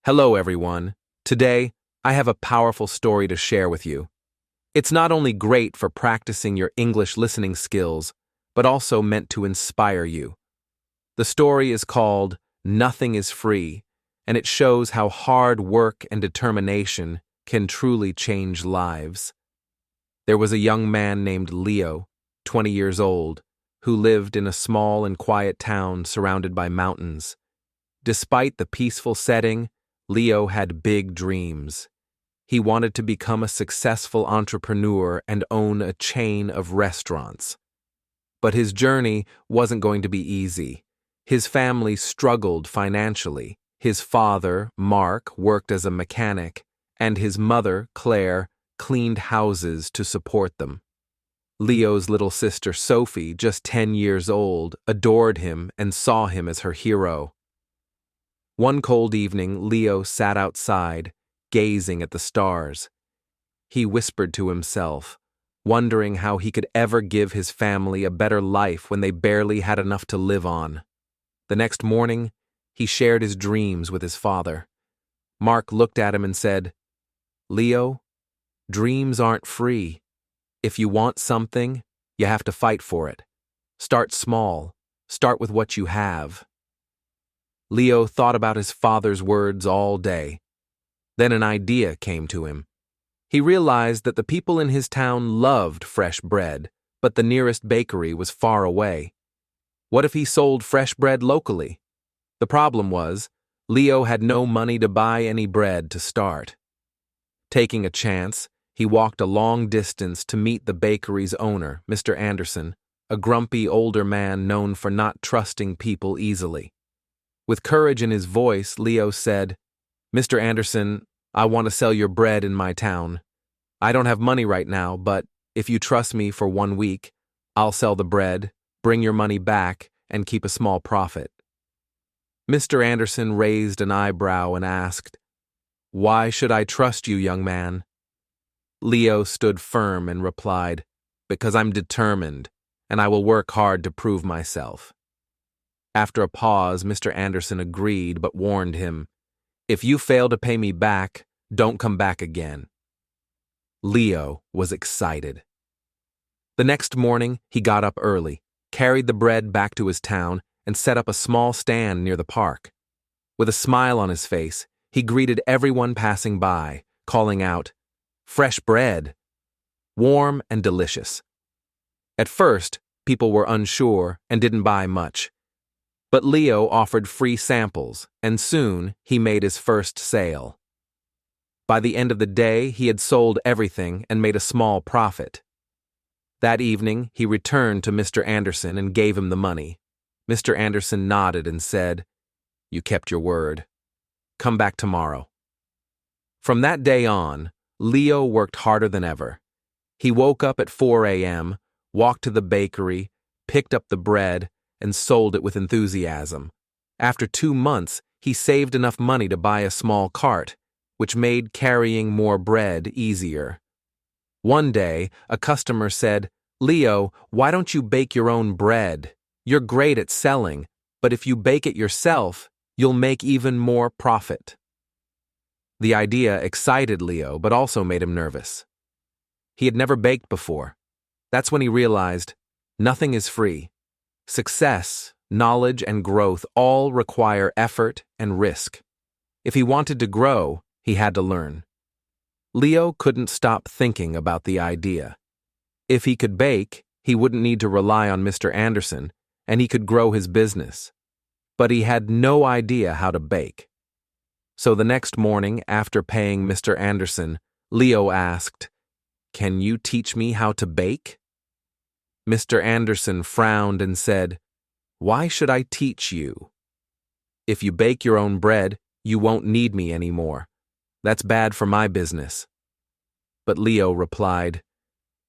Hello, everyone. Today, I have a powerful story to share with you. It's not only great for practicing your English listening skills, but also meant to inspire you. The story is called Nothing is Free, and it shows how hard work and determination can truly change lives. There was a young man named Leo, 20 years old, who lived in a small and quiet town surrounded by mountains. Despite the peaceful setting, Leo had big dreams. He wanted to become a successful entrepreneur and own a chain of restaurants. But his journey wasn't going to be easy. His family struggled financially. His father, Mark, worked as a mechanic, and his mother, Claire, cleaned houses to support them. Leo's little sister, Sophie, just 10 years old, adored him and saw him as her hero. One cold evening, Leo sat outside, gazing at the stars. He whispered to himself, wondering how he could ever give his family a better life when they barely had enough to live on. The next morning, he shared his dreams with his father. Mark looked at him and said, "Leo, dreams aren't free. If you want something, you have to fight for it. Start small. Start with what you have." Leo thought about his father's words all day. Then an idea came to him. He realized that the people in his town loved fresh bread, but the nearest bakery was far away. What if he sold fresh bread locally? The problem was, Leo had no money to buy any bread to start. Taking a chance, he walked a long distance to meet the bakery's owner, Mr. Anderson, a grumpy older man known for not trusting people easily. With courage in his voice, Leo said, "Mr. Anderson, I want to sell your bread in my town. I don't have money right now, but if you trust me for 1 week, I'll sell the bread, bring your money back, and keep a small profit." Mr. Anderson raised an eyebrow and asked, "Why should I trust you, young man?" Leo stood firm and replied, "Because I'm determined, and I will work hard to prove myself." After a pause, Mr. Anderson agreed but warned him, "If you fail to pay me back, don't come back again." Leo was excited. The next morning, he got up early, carried the bread back to his town, and set up a small stand near the park. With a smile on his face, he greeted everyone passing by, calling out, "Fresh bread! Warm and delicious." At first, people were unsure and didn't buy much. But Leo offered free samples, and soon he made his first sale. By the end of the day, he had sold everything and made a small profit. That evening, he returned to Mr. Anderson and gave him the money. Mr. Anderson nodded and said, "You kept your word. Come back tomorrow." From that day on, Leo worked harder than ever. He woke up at 4 a.m., walked to the bakery, picked up the bread, and sold it with enthusiasm. After 2 months, he saved enough money to buy a small cart, which made carrying more bread easier. One day, a customer said, "Leo, why don't you bake your own bread? You're great at selling, but if you bake it yourself, you'll make even more profit." The idea excited Leo, but also made him nervous. He had never baked before. That's when he realized, nothing is free. Success, knowledge, and growth all require effort and risk. If he wanted to grow, he had to learn. Leo couldn't stop thinking about the idea. If he could bake, he wouldn't need to rely on Mr. Anderson, and he could grow his business. But he had no idea how to bake. So the next morning, after paying Mr. Anderson, Leo asked, "Can you teach me how to bake?" Mr. Anderson frowned and said, "Why should I teach you? If you bake your own bread, you won't need me anymore. That's bad for my business." But Leo replied,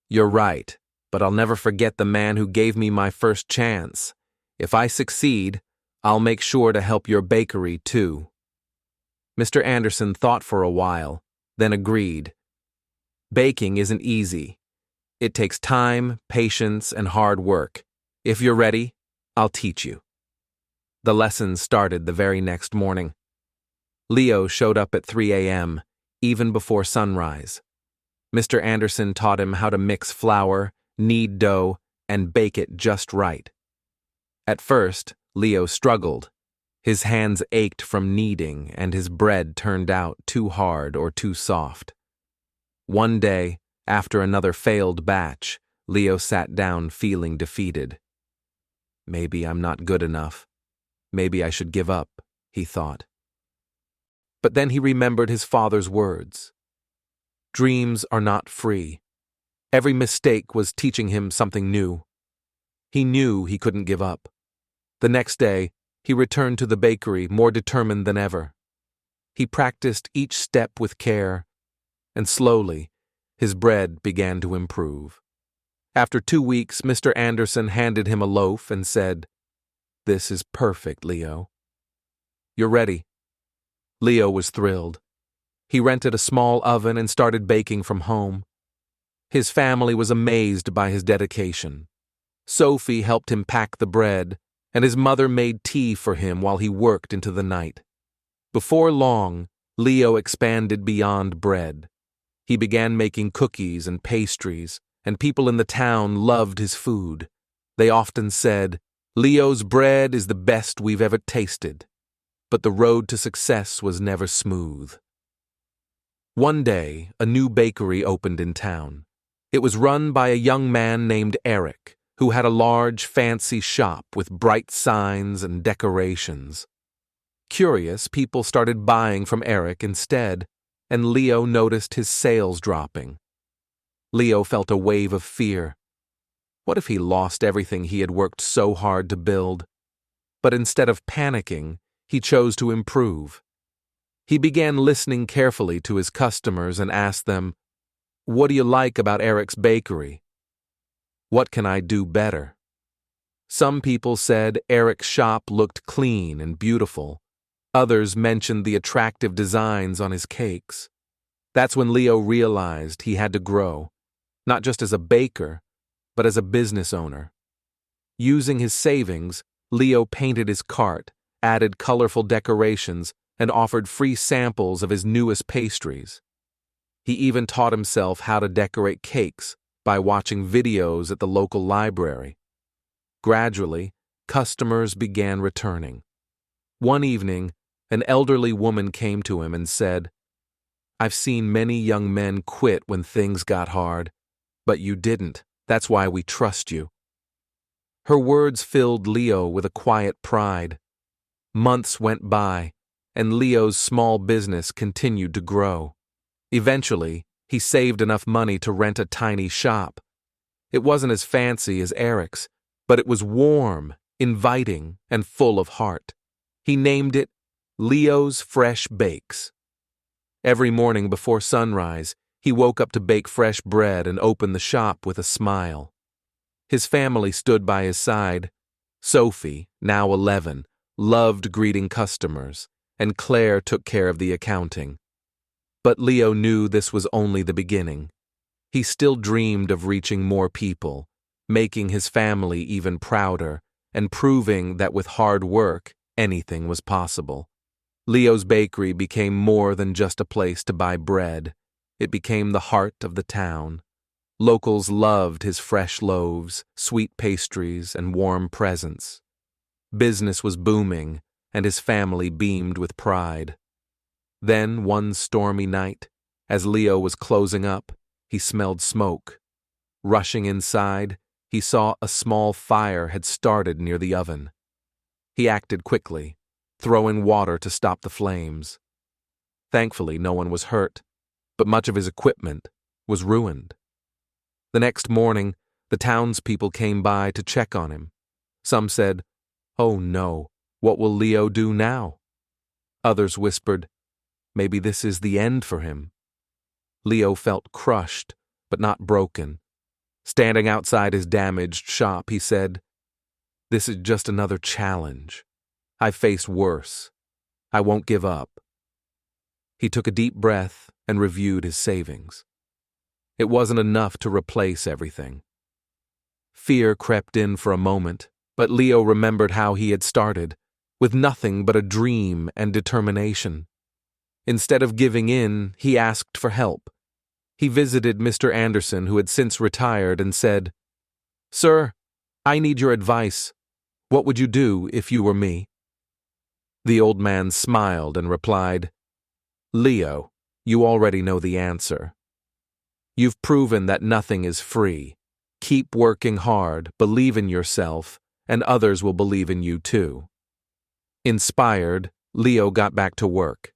"You're right, but I'll never forget the man who gave me my first chance. If I succeed, I'll make sure to help your bakery too." Mr. Anderson thought for a while, then agreed. Baking isn't easy. It takes time, patience, and hard work. If you're ready, I'll teach you. The lesson started the very next morning. Leo showed up at 3 a.m., even before sunrise. Mr. Anderson taught him how to mix flour, knead dough, and bake it just right. At first, Leo struggled. His hands ached from kneading, and his bread turned out too hard or too soft. One day, after another failed batch, Leo sat down feeling defeated. Maybe I'm not good enough. Maybe I should give up, he thought. But then he remembered his father's words. Dreams are not free. Every mistake was teaching him something new. He knew he couldn't give up. The next day, he returned to the bakery more determined than ever. He practiced each step with care, and slowly, his bread began to improve. After 2 weeks, Mr. Anderson handed him a loaf and said, "This is perfect, Leo. You're ready." Leo was thrilled. He rented a small oven and started baking from home. His family was amazed by his dedication. Sophie helped him pack the bread, and his mother made tea for him while he worked into the night. Before long, Leo expanded beyond bread. He began making cookies and pastries, and people in the town loved his food. They often said, "Leo's bread is the best we've ever tasted." But the road to success was never smooth. One day, a new bakery opened in town. It was run by a young man named Eric, who had a large, fancy shop with bright signs and decorations. Curious, people started buying from Eric instead, and Leo noticed his sales dropping. Leo felt a wave of fear. What if he lost everything he had worked so hard to build? But instead of panicking, he chose to improve. He began listening carefully to his customers and asked them, "What do you like about Eric's bakery? What can I do better?" Some people said Eric's shop looked clean and beautiful. Others mentioned the attractive designs on his cakes. That's when Leo realized he had to grow, not just as a baker, but as a business owner. Using his savings, Leo painted his cart, added colorful decorations, and offered free samples of his newest pastries. He even taught himself how to decorate cakes by watching videos at the local library. Gradually, customers began returning. One evening, an elderly woman came to him and said, "I've seen many young men quit when things got hard, but you didn't. That's why we trust you." Her words filled Leo with a quiet pride. Months went by, and Leo's small business continued to grow. Eventually, he saved enough money to rent a tiny shop. It wasn't as fancy as Eric's, but it was warm, inviting, and full of heart. He named it Leo's Fresh Bakes. Every morning before sunrise, he woke up to bake fresh bread and open the shop with a smile. His family stood by his side. Sophie, now 11, loved greeting customers, and Claire took care of the accounting. But Leo knew this was only the beginning. He still dreamed of reaching more people, making his family even prouder, and proving that with hard work, anything was possible. Leo's bakery became more than just a place to buy bread. It became the heart of the town. Locals loved his fresh loaves, sweet pastries, and warm presents. Business was booming, and his family beamed with pride. Then, one stormy night, as Leo was closing up, he smelled smoke. Rushing inside, he saw a small fire had started near the oven. He acted quickly, throwing water to stop the flames. Thankfully, no one was hurt, but much of his equipment was ruined. The next morning, the townspeople came by to check on him. Some said, "Oh no, what will Leo do now?" Others whispered, "Maybe this is the end for him." Leo felt crushed, but not broken. Standing outside his damaged shop, he said, "This is just another challenge. I've faced worse. I won't give up." He took a deep breath and reviewed his savings. It wasn't enough to replace everything. Fear crept in for a moment, but Leo remembered how he had started, with nothing but a dream and determination. Instead of giving in, he asked for help. He visited Mr. Anderson, who had since retired, and said, "Sir, I need your advice. What would you do if you were me?" The old man smiled and replied, "Leo, you already know the answer. You've proven that nothing is free. Keep working hard, believe in yourself, and others will believe in you too." Inspired, Leo got back to work.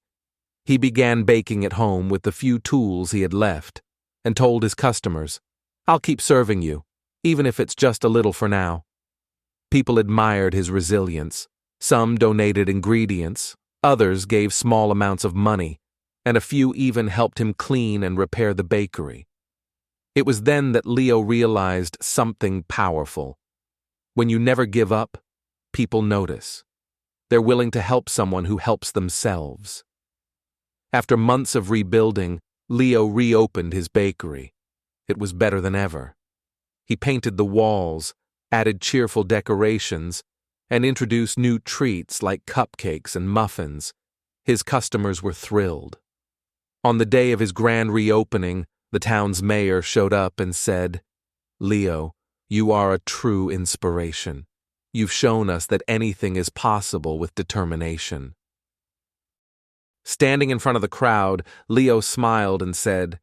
He began baking at home with the few tools he had left, and told his customers, "I'll keep serving you, even if it's just a little for now." People admired his resilience. Some donated ingredients, others gave small amounts of money, and a few even helped him clean and repair the bakery. It was then that Leo realized something powerful. When you never give up, people notice. They're willing to help someone who helps themselves. After months of rebuilding, Leo reopened his bakery. It was better than ever. He painted the walls, added cheerful decorations, and introduced new treats like cupcakes and muffins. His customers were thrilled. On the day of his grand reopening, the town's mayor showed up and said, "Leo, you are a true inspiration. You've shown us that anything is possible with determination." Standing in front of the crowd, Leo smiled and said,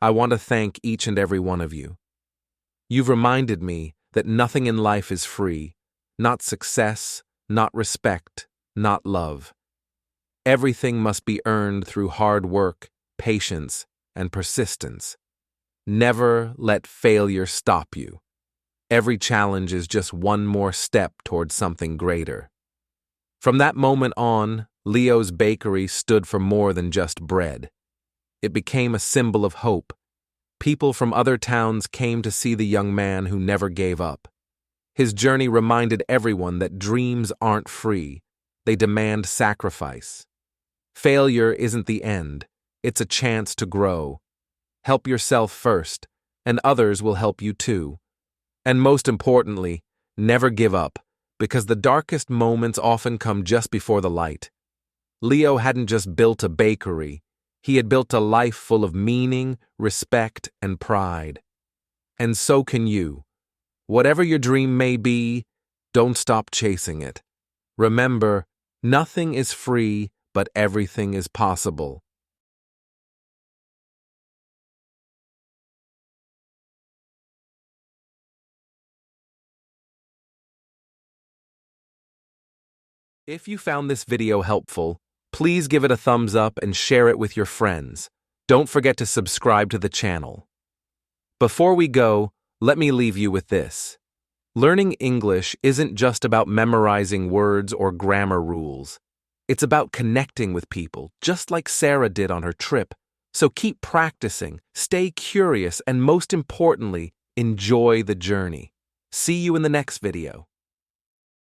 "I want to thank each and every one of you. You've reminded me that nothing in life is free, not success, not respect, not love. Everything must be earned through hard work, patience, and persistence. Never let failure stop you. Every challenge is just one more step towards something greater." From that moment on, Leo's bakery stood for more than just bread. It became a symbol of hope. People from other towns came to see the young man who never gave up. His journey reminded everyone that dreams aren't free. They demand sacrifice. Failure isn't the end. It's a chance to grow. Help yourself first, and others will help you too. And most importantly, never give up, because the darkest moments often come just before the light. Leo hadn't just built a bakery, he had built a life full of meaning, respect, and pride. And so can you. Whatever your dream may be, don't stop chasing it. Remember, nothing is free, but everything is possible. If you found this video helpful, please give it a thumbs up and share it with your friends. Don't forget to subscribe to the channel. Before we go, let me leave you with this. Learning English isn't just about memorizing words or grammar rules. It's about connecting with people, just like Sarah did on her trip. So keep practicing, stay curious, and most importantly, enjoy the journey. See you in the next video.